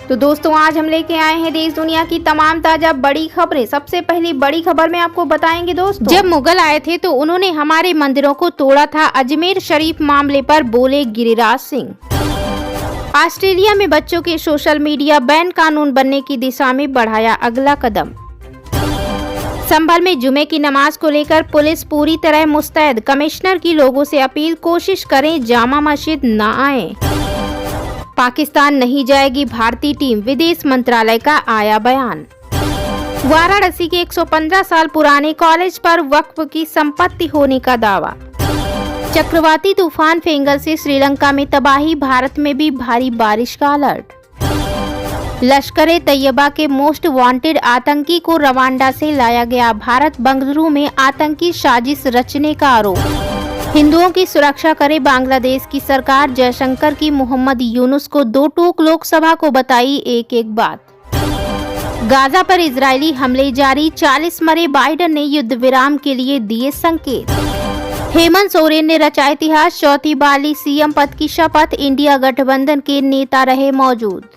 तो दोस्तों आज हम लेके आए हैं देश दुनिया की तमाम ताजा बड़ी खबरें। सबसे पहली बड़ी खबर में आपको बताएंगे दोस्तों, जब मुगल आए थे तो उन्होंने हमारे मंदिरों को तोड़ा था। अजमेर शरीफ मामले पर बोले गिरिराज सिंह। ऑस्ट्रेलिया में बच्चों के सोशल मीडिया बैन कानून बनने की दिशा में बढ़ाया अगला कदम। संभल में जुमे की नमाज को लेकर पुलिस पूरी तरह मुस्तैद। कमिश्नर की लोगों से अपील, कोशिश करें जामा मस्जिद न आए। पाकिस्तान नहीं जाएगी भारतीय टीम, विदेश मंत्रालय का आया बयान। वाराणसी के 115 साल पुराने कॉलेज पर वक्फ की संपत्ति होने का दावा। चक्रवाती तूफान फेंगल से श्रीलंका में तबाही, भारत में भी भारी बारिश का अलर्ट। लश्कर तैयबा के मोस्ट वांटेड आतंकी को रवांडा से लाया गया। भारत बंगलुरु में आतंकी साजिश रचने का आरोप। हिंदुओं की सुरक्षा करे बांग्लादेश की सरकार। जयशंकर की मोहम्मद यूनुस को 2 टूक लोकसभा को बताई एक एक बात। गाजा पर इजरायली हमले जारी, 40 मरे। बाइडेन ने युद्ध विराम के लिए दिए संकेत। हेमंत सोरेन ने रचा इतिहास, 4थी बार ली सीएम पद की शपथ। इंडिया गठबंधन के नेता रहे मौजूद।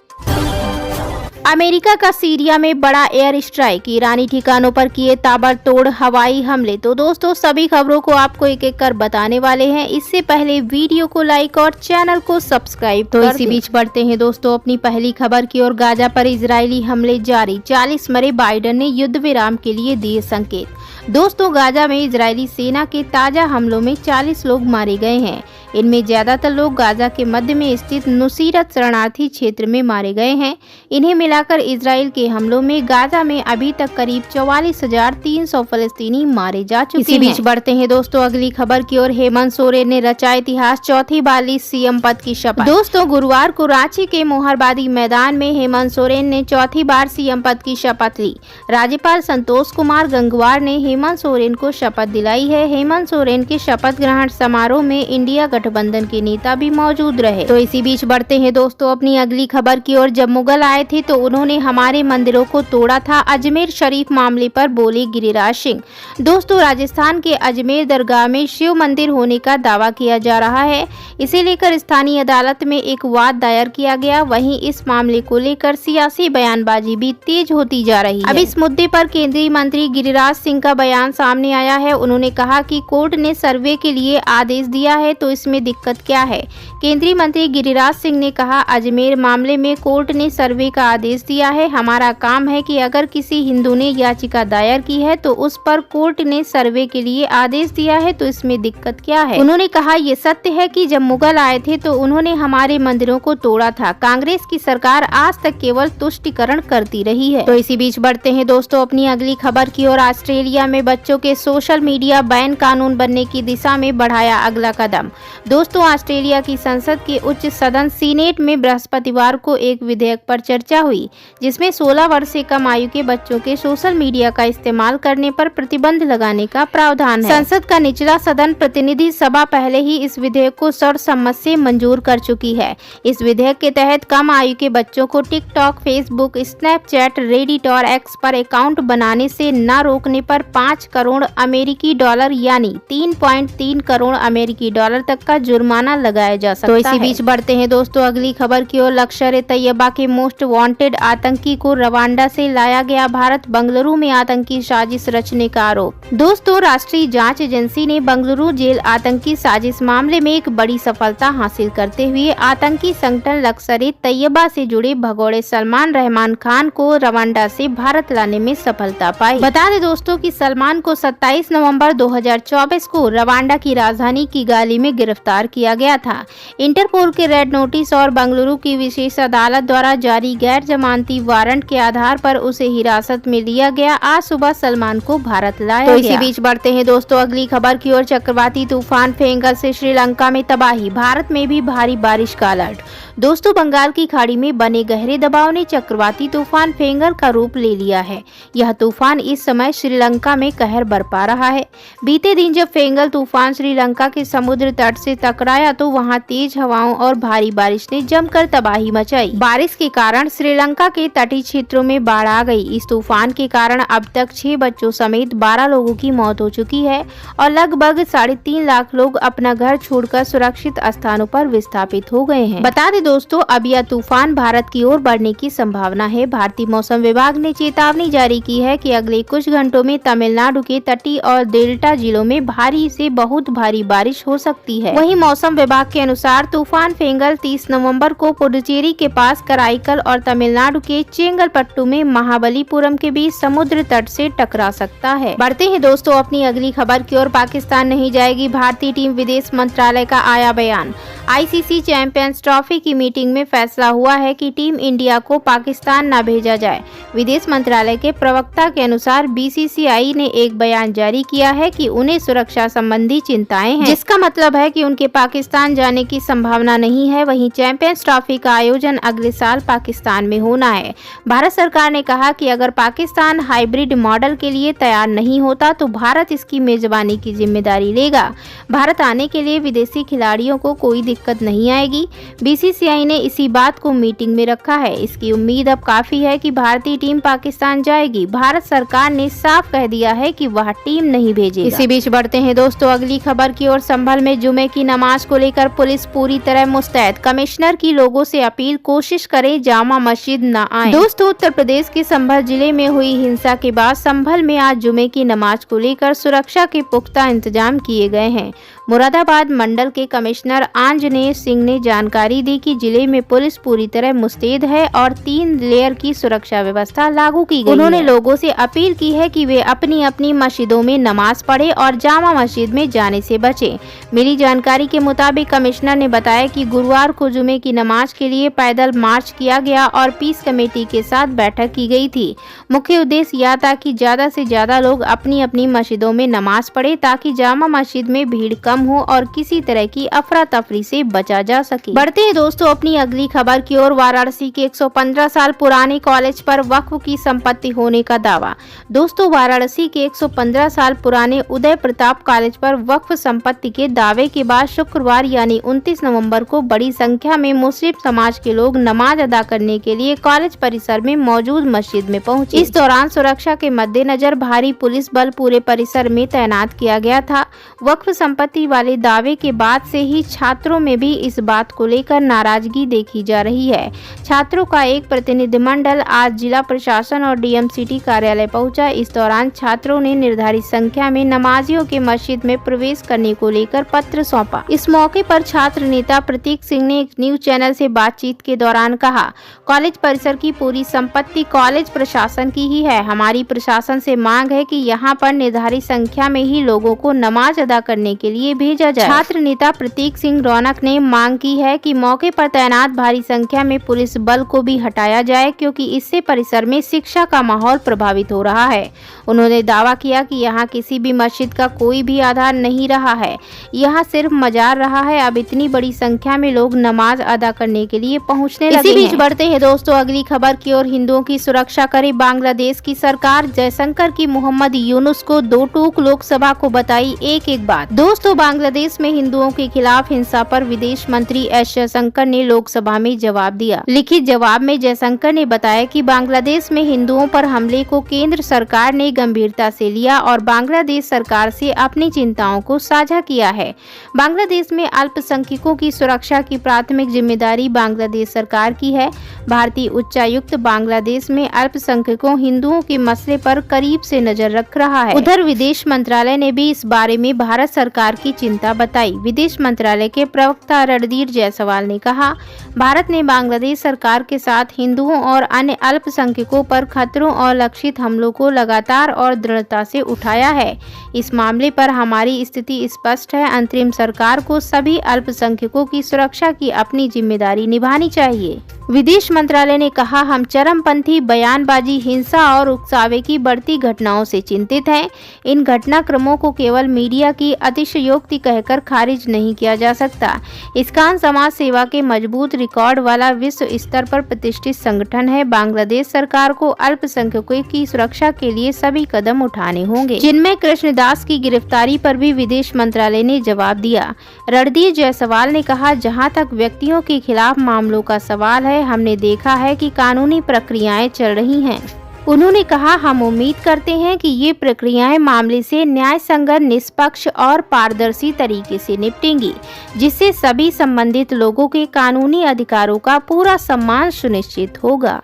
अमेरिका का सीरिया में बड़ा एयर स्ट्राइक, ईरानी ठिकानों पर किए ताबड़तोड़ हवाई हमले। तो दोस्तों सभी खबरों को आपको एक एक कर बताने वाले हैं। इससे पहले वीडियो को लाइक और चैनल को सब्सक्राइब तो इसी बीच बढ़ते हैं दोस्तों अपनी पहली खबर की ओर। गाजा पर इजरायली हमले जारी, 40 मरे। बाइडेन ने युद्ध विराम के लिए दिए संकेत। दोस्तों गाजा में इजरायली सेना के ताजा हमलों में 40 लोग मारे गए हैं। इनमें ज्यादातर लोग गाजा के मध्य में स्थित नुसीरत शरणार्थी क्षेत्र में मारे गए हैं। इन्हें मिलाकर इजराइल के हमलों में गाजा में अभी तक करीब 44,300 फलस्तीनी मारे जा चुके हैं। इसी बीच बढ़ते हैं दोस्तों अगली खबर की ओर। हेमंत सोरेन ने रचा इतिहास, 4थी बार ली सीएम पद की शपथ। दोस्तों गुरुवार को रांची के मोहरबादी मैदान में हेमंत सोरेन ने 4थी बार सीएम पद की शपथ ली। राज्यपाल संतोष कुमार गंगवार ने हेमंत सोरेन को शपथ दिलाई है। हेमंत सोरेन के शपथ ग्रहण समारोह में इंडिया गठबंधन के नेता भी मौजूद रहे। तो इसी बीच बढ़ते हैं दोस्तों अपनी अगली खबर की ओर। जब मुगल आए थे तो उन्होंने हमारे मंदिरों को तोड़ा था। अजमेर शरीफ मामले पर बोले गिरिराज सिंह। दोस्तों राजस्थान के अजमेर दरगाह में शिव मंदिर होने का दावा किया जा रहा है। इसे लेकर स्थानीय अदालत में एक वाद दायर किया गया। वहीं इस मामले को लेकर सियासी बयानबाजी भी तेज होती जा रही है। अब इस मुद्दे पर केंद्रीय मंत्री गिरिराज सिंह का बयान सामने आया है। उन्होंने कहा कि कोर्ट ने सर्वे के लिए आदेश दिया है तो इसमें दिक्कत क्या है। केंद्रीय मंत्री गिरिराज सिंह ने कहा, अजमेर मामले में कोर्ट ने सर्वे का आदेश दिया है। हमारा काम है कि अगर किसी हिंदू ने याचिका दायर की है तो उस पर कोर्ट ने सर्वे के लिए आदेश दिया है तो इसमें दिक्कत क्या है। उन्होंने कहा, ये सत्य है कि जब मुगल आए थे तो उन्होंने हमारे मंदिरों को तोड़ा था। कांग्रेस की सरकार आज तक केवल तुष्टीकरण करती रही है। तो इसी बीच बढ़ते हैं दोस्तों अपनी अगली खबर की ओर। ऑस्ट्रेलिया में बच्चों के सोशल मीडिया बैन कानून बनने की दिशा में बढ़ाया अगला कदम। दोस्तों ऑस्ट्रेलिया की संसद के उच्च सदन सीनेट में बृहस्पतिवार को एक विधेयक पर चर्चा हुई जिसमें 16 वर्ष से कम आयु के बच्चों के सोशल मीडिया का इस्तेमाल करने पर प्रतिबंध लगाने का प्रावधान है। संसद का निचला सदन प्रतिनिधि सभा पहले ही इस विधेयक को सर्वसम्मति से मंजूर कर चुकी है। इस विधेयक के तहत कम आयु के बच्चों को टिकटॉक, फेसबुक, स्नैपचैट, रेडिट और एक्स पर अकाउंट बनाने से न रोकने पर 5 करोड़ अमेरिकी डॉलर यानी 3.3 करोड़ अमेरिकी डॉलर तक का जुर्माना लगाया जा सकता है। तो इसी बीच बढ़ते हैं दोस्तों अगली खबर की ओर। लश्कर तैयबा के मोस्ट वांटेड आतंकी को रवांडा से लाया गया। भारत बंगलुरु में आतंकी साजिश रचने का आरोप। दोस्तों राष्ट्रीय जांच एजेंसी ने बंगलुरु जेल आतंकी साजिश मामले में एक बड़ी सफलता हासिल करते हुए आतंकी संगठन लश्कर तैयबा से जुड़े भगोड़े सलमान रहमान खान को रवांडा से भारत लाने में सफलता पाई। बता दें दोस्तों कि सलमान को 27 नवंबर 2024 को रवांडा की राजधानी किगाली में गिरफ्तार किया गया था। इंटरपोल के रेड नोटिस और बंगलुरु की विशेष अदालत द्वारा जारी गैर जमानती वारंट के आधार पर उसे हिरासत में लिया गया। आज सुबह सलमान को भारत लाया गया। तो इसी बीच बढ़ते हैं दोस्तों अगली खबर की ओर। चक्रवाती तूफान फेंगल से श्रीलंका में तबाही, भारत में भी भारी बारिश का अलर्ट। दोस्तों बंगाल की खाड़ी में बने गहरे दबाव ने चक्रवाती तूफान फेंगल का रूप ले लिया है। यह तूफान इस समय श्रीलंका में कहर बरपा रहा है। बीते दिन जब फेंगल तूफान श्रीलंका के समुद्र तट से टकराया तो वहां तेज हवाओं और भारी बारिश ने जमकर तबाही मचाई। बारिश के कारण श्रीलंका के तटीय क्षेत्रों में बाढ़ आ गई। इस तूफान के कारण अब तक 6 बच्चों समेत 12 लोगों की मौत हो चुकी है और लगभग 3.5 लाख लोग अपना घर छोड़कर सुरक्षित स्थानों पर विस्थापित हो गए हैं। बता दें दोस्तों, अब यह तूफान भारत की ओर बढ़ने की संभावना है। भारतीय मौसम विभाग ने चेतावनी जारी की है कि अगले कुछ घंटों में तमिलनाडु के तटीय और डेल्टा जिलों में भारी से बहुत भारी बारिश हो सकती है। वहीं मौसम विभाग के अनुसार तूफान फेंगल 30 नवंबर को पुडुचेरी के पास कराईकल और तमिलनाडु के चेंगलपट्टू में महाबलीपुरम के बीच समुद्र तट से टकरा सकता है। बढ़ते हैं दोस्तों अपनी अगली खबर की ओर। पाकिस्तान नहीं जाएगी भारतीय टीम, विदेश मंत्रालय का आया बयान। आईसीसी चैंपियंस ट्रॉफी की मीटिंग में फैसला हुआ है कि टीम इंडिया को पाकिस्तान न भेजा जाए। विदेश मंत्रालय के प्रवक्ता के अनुसार बीसीसीआई ने एक बयान जारी किया है कि उन्हें सुरक्षा संबंधी चिंताएं हैं, जिसका मतलब है कि उनके पाकिस्तान जाने की संभावना नहीं है। वहीं चैंपियंस ट्रॉफी का आयोजन अगले साल पाकिस्तान में होना है। भारत सरकार ने कहा कि अगर पाकिस्तान हाइब्रिड मॉडल के लिए तैयार नहीं होता तो भारत इसकी मेजबानी की जिम्मेदारी लेगा। भारत आने के लिए विदेशी खिलाड़ियों को कोई दिक्कत नहीं आएगी। बीसीसीआई ने इसी बात को मीटिंग में रखा है। इसकी उम्मीद अब काफी है कि भारतीय टीम पाकिस्तान जाएगी। भारत सरकार ने साफ कह दिया है कि वह टीम नहीं भेजेगी। इसी बीच बढ़ते हैं दोस्तों अगली खबर की ओर। संभल में जुमे की नमाज को लेकर पुलिस पूरी तरह मुस्तैद। कमिश्नर की लोगों से अपील, कोशिश करें जामा मस्जिद न आए। दोस्तों, उत्तर प्रदेश के संभल जिले में हुई हिंसा के बाद संभल में आज जुमे की नमाज को लेकर सुरक्षा के पुख्ता इंतजाम किए गए हैं। मुरादाबाद मंडल के कमिश्नर आंजनेय सिंह ने जानकारी दी कि जिले में पुलिस पूरी तरह मुस्तैद है और 3 लेयर की सुरक्षा व्यवस्था लागू की गई है। उन्होंने लोगों से अपील की है कि वे अपनी अपनी मस्जिदों में नमाज पढ़ें और जामा मस्जिद में जाने से बचें। मिली जानकारी के मुताबिक कमिश्नर ने बताया कि गुरुवार को जुमे की नमाज के लिए पैदल मार्च किया गया और पीस कमेटी के साथ बैठक की गई थी। मुख्य उद्देश्य यह था कि ज्यादा से ज्यादा लोग अपनी अपनी मस्जिदों में नमाज पढ़े ताकि जामा मस्जिद में भीड़ कम हो और किसी तरह की अफरा तफरी से बचा जा सके। बढ़ते हैं दोस्तों अपनी अगली खबर की ओर। वाराणसी के 115 साल पुराने कॉलेज पर वक्फ की संपत्ति होने का दावा। दोस्तों, वाराणसी के 115 साल पुराने उदय प्रताप कॉलेज पर वक्फ संपत्ति के दावे के बाद शुक्रवार यानी 29 नवंबर को बड़ी संख्या में मुस्लिम समाज के लोग नमाज अदा करने के लिए कॉलेज परिसर में मौजूद मस्जिद में पहुंचे। इस दौरान सुरक्षा के मद्देनजर भारी पुलिस बल पूरे परिसर में तैनात किया गया था। वक्फ संपत्ति वाले दावे के बाद से ही छात्रों में भी इस बात को लेकर नाराजगी देखी जा रही है। छात्रों का एक प्रतिनिधिमंडल आज जिला प्रशासन और डीएमसीटी कार्यालय पहुंचा। इस दौरान छात्रों ने निर्धारित संख्या में नमाजियों के मस्जिद में प्रवेश करने को लेकर पत्र सौंपा। इस मौके पर छात्र नेता प्रतीक सिंह ने एक न्यूज चैनल से बातचीत के दौरान कहा, कॉलेज परिसर की पूरी संपत्ति कॉलेज प्रशासन की ही है। हमारी प्रशासन से मांग है कि यहाँ पर निर्धारित संख्या में ही लोगों को नमाज अदा करने के लिए भेजा जाए। छात्र नेता प्रतीक सिंह रौनक ने मांग की है कि मौके पर तैनात भारी संख्या में पुलिस बल को भी हटाया जाए क्योंकि इससे परिसर में शिक्षा का माहौल प्रभावित हो रहा है। उन्होंने दावा किया कि यहाँ किसी भी मस्जिद का कोई भी आधार नहीं रहा है, यहाँ सिर्फ मजार रहा है। अब इतनी बड़ी संख्या में लोग नमाज अदा करने के लिए पहुँचने लगे हैं। इसी बीच बढ़ते हैं दोस्तों अगली खबर की ओर। हिंदुओं की सुरक्षा करे बांग्लादेश की सरकार। जयशंकर की मोहम्मद यूनुस को 2 टूक लोकसभा को बताई एक बात। दोस्तों, बांग्लादेश में हिंदुओं के खिलाफ हिंसा पर विदेश मंत्री एस जयशंकर ने लोकसभा में जवाब दिया। लिखित जवाब में जयशंकर ने बताया कि बांग्लादेश में हिंदुओं पर हमले को केंद्र सरकार ने गंभीरता से लिया और बांग्लादेश सरकार से अपनी चिंताओं को साझा किया है। बांग्लादेश में अल्पसंख्यकों की सुरक्षा की प्राथमिक जिम्मेदारी बांग्लादेश सरकार की है। भारतीय उच्चायुक्त बांग्लादेश में अल्पसंख्यकों हिंदुओं के मसले पर करीब से नजर रख रहा है। उधर विदेश मंत्रालय ने भी इस बारे में भारत सरकार की चिंता बताई। विदेश मंत्रालय के प्रवक्ता रणधीर जायसवाल ने कहा, भारत ने बांग्लादेश सरकार के साथ हिंदुओं और अन्य अल्पसंख्यकों पर खतरों और लक्षित हमलों को लगातार और दृढ़ता से उठाया है। इस मामले पर हमारी स्थिति स्पष्ट है। अंतरिम सरकार को सभी अल्पसंख्यकों की सुरक्षा की अपनी जिम्मेदारी निभानी चाहिए। विदेश मंत्रालय ने कहा, हम चरमपंथी बयानबाजी, हिंसा और उकसावे की बढ़ती घटनाओं से चिंतित हैं। इन घटनाक्रमों को केवल मीडिया की अतिशयोक्ति कहकर खारिज नहीं किया जा सकता। इस्कान समाज सेवा के मजबूत रिकॉर्ड वाला विश्व स्तर पर प्रतिष्ठित संगठन है। बांग्लादेश सरकार को अल्पसंख्यकों की सुरक्षा के लिए सभी कदम उठाने होंगे। जिनमें कृष्णदास की गिरफ्तारी पर भी विदेश मंत्रालय ने जवाब दिया। रणधीर जायसवाल ने कहा, जहां तक व्यक्तियों के खिलाफ मामलों का सवाल है, हमने देखा है कि कानूनी प्रक्रियाएं चल रही हैं। उन्होंने कहा, हम उम्मीद करते हैं कि ये प्रक्रियाएं मामले से न्याय संगत, निष्पक्ष और पारदर्शी तरीके से निपटेंगी, जिससे सभी संबंधित लोगों के कानूनी अधिकारों का पूरा सम्मान सुनिश्चित होगा।